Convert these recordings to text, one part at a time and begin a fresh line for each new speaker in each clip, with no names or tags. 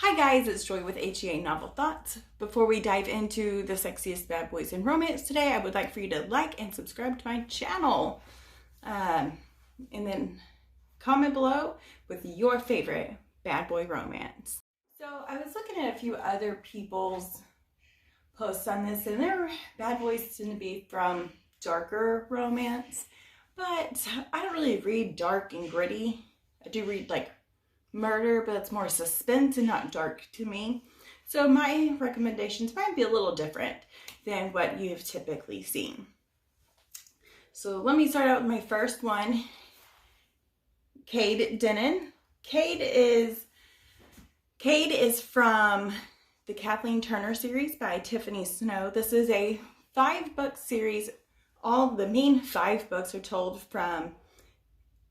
Hi guys, it's Joy with HEA Novel Thoughts. Before we dive into the sexiest bad boys in romance today, I would like for you to like and subscribe to my channel. And then comment below with your favorite bad boy romance. So I was looking at a few other people's posts on this, and their bad boys tend to be from darker romance, but I don't really read dark and gritty. I do read like murder, but it's more suspense and not dark to me. So my recommendations might be a little different than what you've typically seen. So let me start out with my first one, Kade Dennen. Kade is from the Kathleen Turner series by Tiffany Snow. This is a 5-book series. All the main 5 books are told from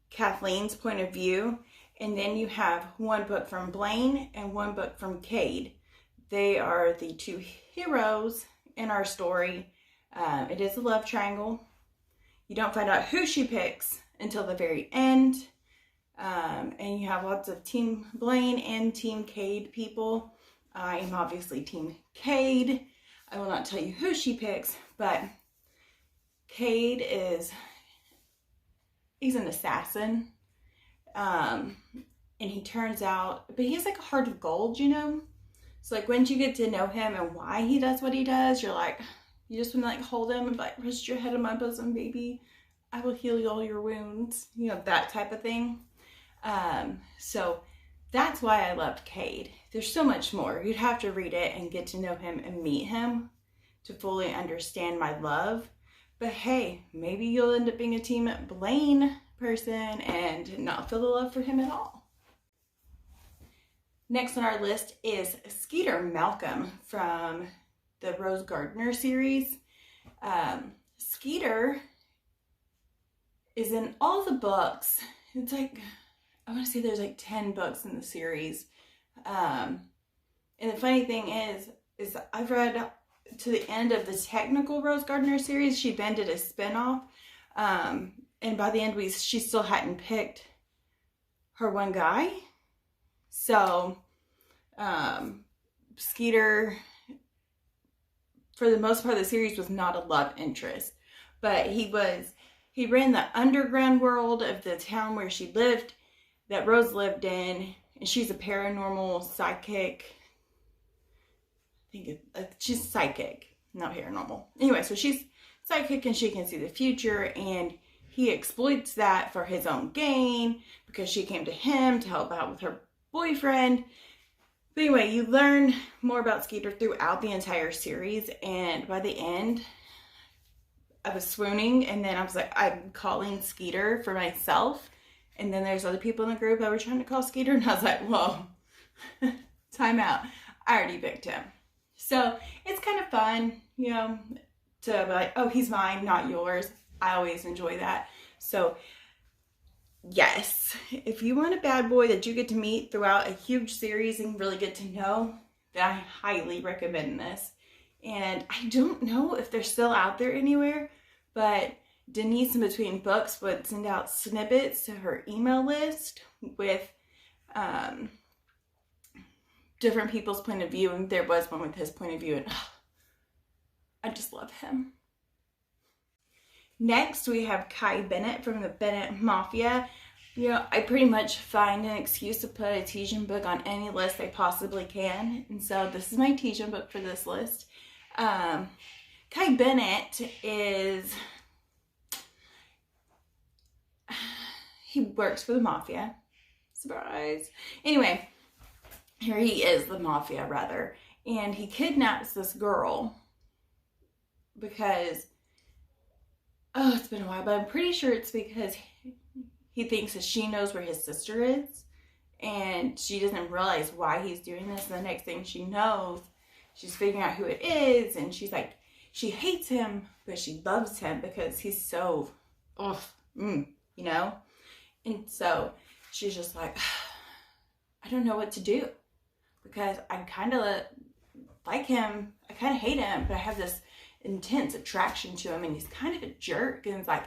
Kathleen's point of view. And then you have 1 book from Blaine and 1 book from Kade. They are the 2 heroes in our story. It is a love triangle. You don't find out who she picks until the very end. And you have lots of Team Blaine and Team Kade people. I am obviously Team Kade. I will not tell you who she picks, but Kade he's an assassin. And he turns out, but he has like a heart of gold, you know? So like once you get to know him and why he does what he does, you're like, you just want to like hold him and like, rest your head on my bosom, baby. I will heal all your wounds. You know, that type of thing. So that's why I loved Kade. There's so much more. You'd have to read it and get to know him and meet him to fully understand my love. But hey, maybe you'll end up being a Team Blaine person and not feel the love for him at all. Next on our list is Skeeter Malcolm from the Rose Gardner series. Skeeter is in all the books. It's like, I want to say there's like 10 books in the series. And the funny thing is I've read to the end of the technical Rose Gardner series. She then did a spinoff. And by the end, she still hadn't picked her one guy. So, Skeeter, for the most part of the series, was not a love interest. But he ran the underground world of the town where she lived, that Rose lived in. And she's a paranormal psychic. She's psychic, not paranormal. Anyway, so she's psychic and she can see the future, and he exploits that for his own gain because she came to him to help out with her boyfriend. But anyway, you learn more about Skeeter throughout the entire series, and by the end, I was swooning, and then I was like, I'm calling Skeeter for myself. And then there's other people in the group that were trying to call Skeeter, and I was like, whoa, time out. I already picked him. So it's kind of fun, you know, to be like, oh, he's mine, not yours. I always enjoy that. So yes, if you want a bad boy that you get to meet throughout a huge series and really get to know, then I highly recommend this. And I don't know if they're still out there anywhere, but Denise in between books would send out snippets to her email list with different people's point of view, and there was one with his point of view, and I just love him. Next, we have Cain Bennett from the Bennett Mafia. You know, I pretty much find an excuse to put a Tesian book on any list I possibly can. And so this is my Tesian book for this list. Cain Bennett he works for the Mafia. Surprise. Anyway, here he is, the Mafia rather. And he kidnaps this girl because, oh, it's been a while, but I'm pretty sure it's because he thinks that she knows where his sister is, and she doesn't realize why he's doing this. And the next thing she knows, she's figuring out who it is, and she's like, she hates him, but she loves him because he's so, you know? And so she's just like, I don't know what to do because I kind of like him. I kind of hate him, but I have this intense attraction to him, and he's kind of a jerk. And it's like,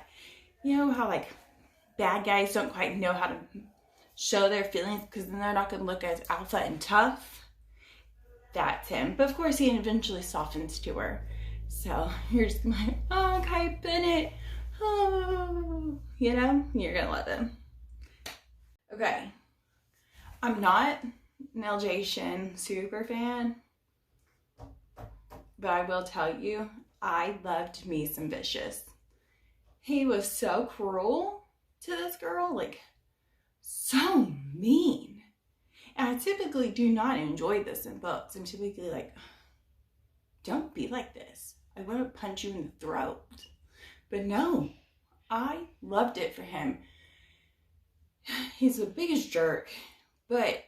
you know how like bad guys don't quite know how to show their feelings because then they're not going to look as alpha and tough. that's him. But of course he eventually softens to her. So you're just like, oh, okay, Bennett. Oh, you know, you're gonna love him. Okay. I'm not an LJ Shin super fan, but I will tell you, I loved me some Vicious. He was so cruel to this girl, like so mean. And I typically do not enjoy this in books. I'm typically like, don't be like this. I want to punch you in the throat. But no, I loved it for him. He's the biggest jerk, but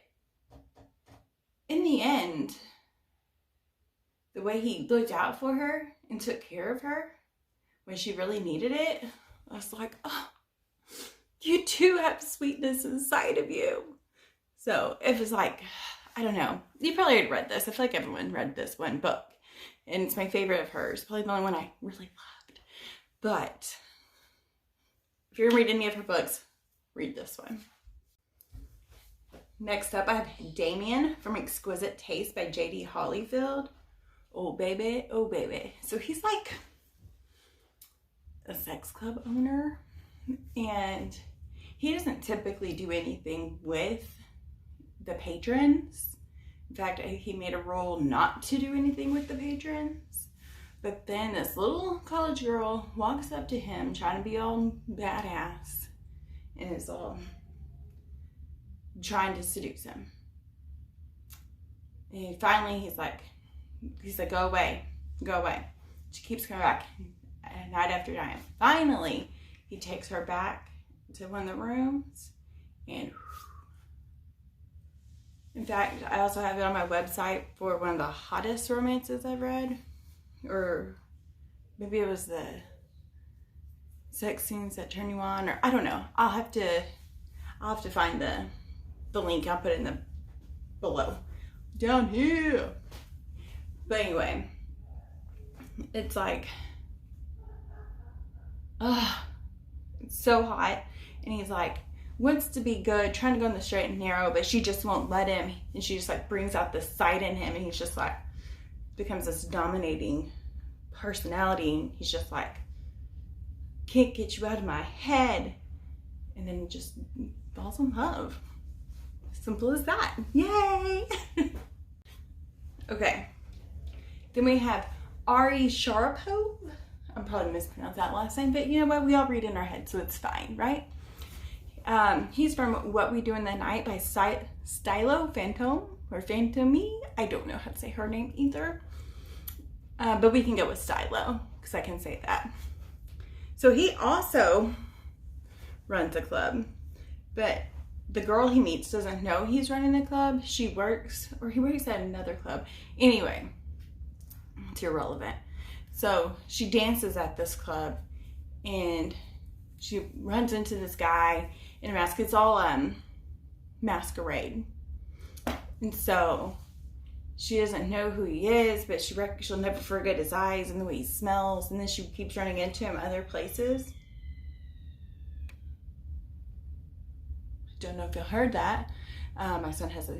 in the end, the way he looked out for her and took care of her when she really needed it, I was like, oh, you too have sweetness inside of you. So it was like, I don't know. You probably already read this. I feel like everyone read this one book. And it's my favorite of hers. Probably the only one I really loved. But if you're going to read any of her books, read this one. Next up, I have Damien from Exquisite Taste by J.D. Hollyfield. Oh, baby. Oh, baby. So he's like a sex club owner. And he doesn't typically do anything with the patrons. In fact, he made a rule not to do anything with the patrons. But then this little college girl walks up to him trying to be all badass and is all trying to seduce him. And finally he's like, go away, go away. She keeps coming back night after night. Finally, he takes her back to one of the rooms and in fact, I also have it on my website for one of the hottest romances I've read. Or maybe it was the sex scenes that turn you on, or I don't know. I'll have to find the link. I'll put it in the below. Down here. But anyway, it's like, it's so hot. And he's like, wants to be good, trying to go in the straight and narrow, but she just won't let him. And she just like brings out the sight in him, and he's just like, becomes this dominating personality. And he's just like, can't get you out of my head. And then he just falls in love. Simple as that. Yay! Okay. Then we have Ari Sharp Hope. I'm probably mispronounced that last name, but you know what? We all read in our head, so it's fine, right? He's from What We Do in the Night by Stylo Phantom, or Phantomy. I don't know how to say her name either. But we can go with Stylo, because I can say that. So he also runs a club, but the girl he meets doesn't know he's running the club. He works at another club. Anyway, it's irrelevant. So she dances at this club, and she runs into this guy in a mask. It's all masquerade. And so she doesn't know who he is, but she'll never forget his eyes and the way he smells. And then she keeps running into him other places. Don't know if you heard that. My son has a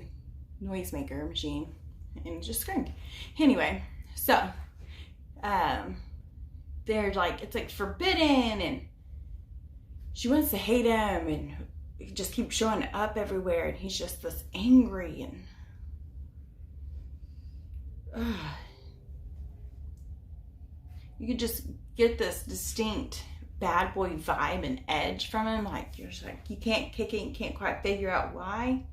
noisemaker machine and it just screamed. Anyway, so they're like, it's like forbidden, and she wants to hate him, and he just keeps showing up everywhere, and he's just this angry, and you could just get this distinct bad boy vibe and edge from him. Like, you're just like, you can't kick it, you can't quite figure out why,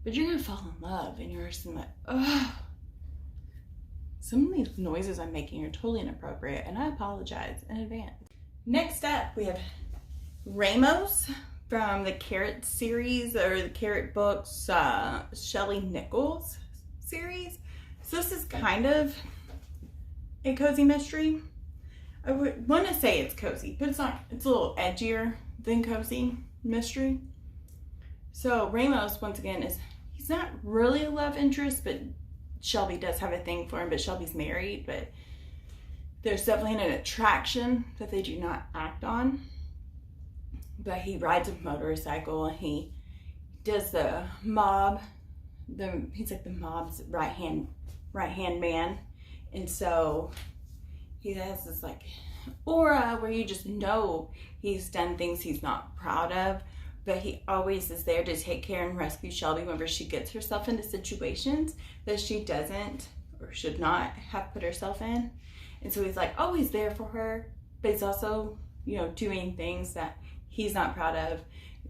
but you're gonna fall in love. And you're just like, ugh, some of these noises I'm making are totally inappropriate, and I apologize in advance. Next up, we have Ramos from the Carrot series, or the Carrot books, Shelley Nichols series. So this is kind of a cozy mystery. I would want to say it's cozy, but it's not. It's a little edgier than cozy mystery. So Ramos, once again, he's not really a love interest, but Shelby does have a thing for him, but Shelby's married, but there's definitely an attraction that they do not act on. But he rides a motorcycle, and he does the mob he's like the mob's right hand man. And so he has this like aura where you just know he's done things he's not proud of, but he always is there to take care and rescue Shelby whenever she gets herself into situations that she doesn't or should not have put herself in. And so he's like always there for her, but he's also, you know, doing things that he's not proud of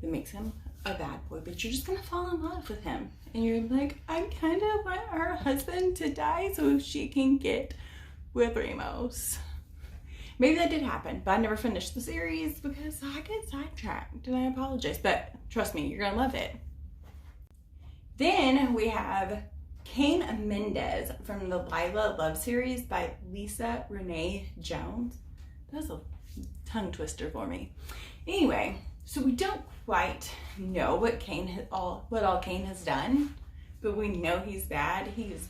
that makes him a bad boy. But you're just gonna fall in love with him, and you're like, I kind of want her husband to die so she can get with Ramos. Maybe that did happen, but I never finished the series because I get sidetracked, and I apologize. But trust me, you're gonna love it. Then we have Cain Mendes from the Lila Love series by Lisa Renee Jones. That's a tongue twister for me. Anyway, so we don't quite know what all Cain has done, but we know he's bad. He's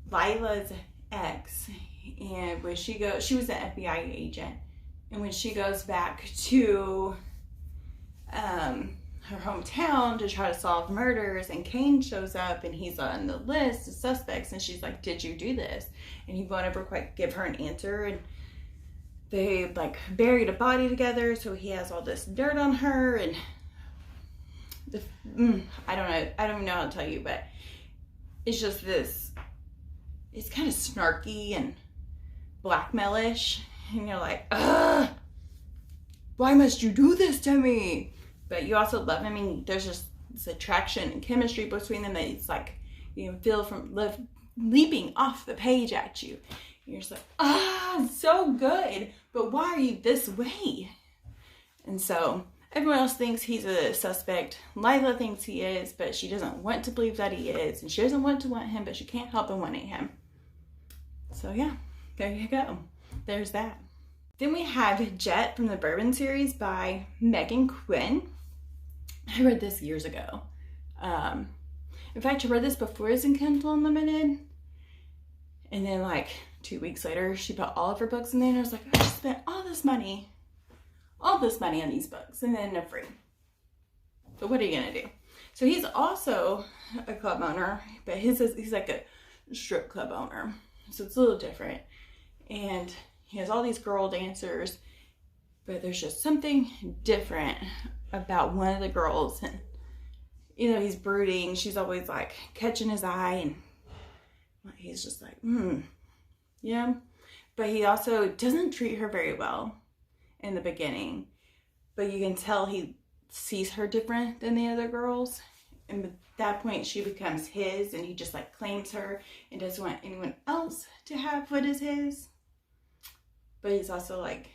Lila's ex, and when she was an FBI agent, and when she goes back to her hometown to try to solve murders, and Cain shows up and he's on the list of suspects, and she's like, did you do this? And he won't ever quite give her an answer, and they like buried a body together, so he has all this dirt on her, and I don't even know how to tell you, but it's just this, it's kind of snarky and blackmailish, and you're like, ugh, why must you do this to me? But you also love him. I mean, there's just this attraction and chemistry between them that it's like you can feel from leaping off the page at you. And you're just like, so good, but why are you this way? And so everyone else thinks he's a suspect. Lila thinks he is, but she doesn't want to believe that he is, and she doesn't want to want him, but she can't help but wanting him. So yeah, there you go. There's that. Then we have Jet from the Bourbon series by Megan Quinn. I read this years ago. In fact, I read this before it was in Kindle Unlimited. And then like 2 weeks later, she put all of her books in there, and I was like, I just spent all this money on these books, and then they're free. But what are you gonna do? So he's also a club owner, but he's like a strip club owner. So it's a little different. And he has all these girl dancers, but there's just something different about one of the girls. And, you know, he's brooding. She's always like catching his eye, and he's just like, yeah. But he also doesn't treat her very well in the beginning. But you can tell he sees her different than the other girls. And at that point, she becomes his, and he just like claims her and doesn't want anyone else to have what is his. But he's also like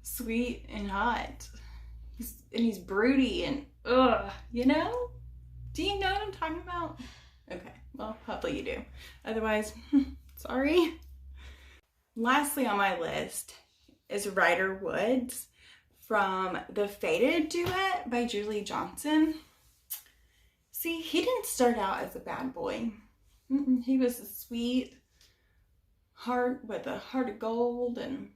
sweet and hot. He's broody and you know? Do you know what I'm talking about? Okay, well, hopefully you do. Otherwise, sorry. Lastly on my list is Ryder Woods from The Faded Duet by Julie Johnson. See, he didn't start out as a bad boy. He was a sweet heart with a heart of gold, and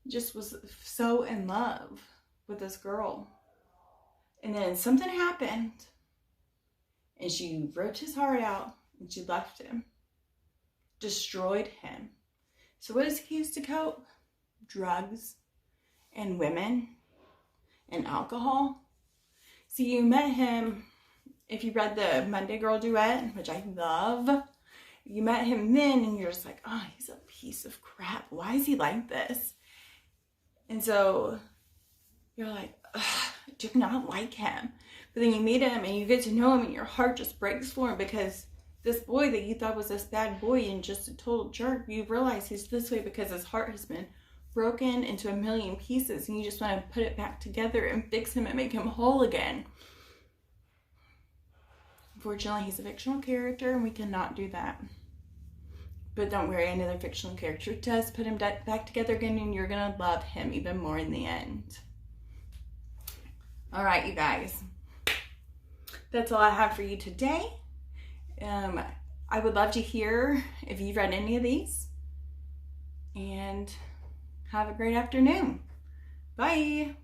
just was so in love with this girl. And then something happened, and she ripped his heart out, and she left him, destroyed him. So what does he use to cope? Drugs and women and alcohol. See, you met him, if you read the Monday Girl Duet, which I love, you met him then, and you're just like, oh, he's a piece of crap. Why is he like this? And so you're like, ugh, I do not like him. But then you meet him and you get to know him, and your heart just breaks for him, because this boy that you thought was this bad boy and just a total jerk, you realize he's this way because his heart has been broken into a million pieces, and you just want to put it back together and fix him and make him whole again. Unfortunately, he's a fictional character, and we cannot do that. But don't worry, another fictional character does put him back together again, and you're going to love him even more in the end. All right, you guys. That's all I have for you today. I would love to hear if you've read any of these. And have a great afternoon. Bye.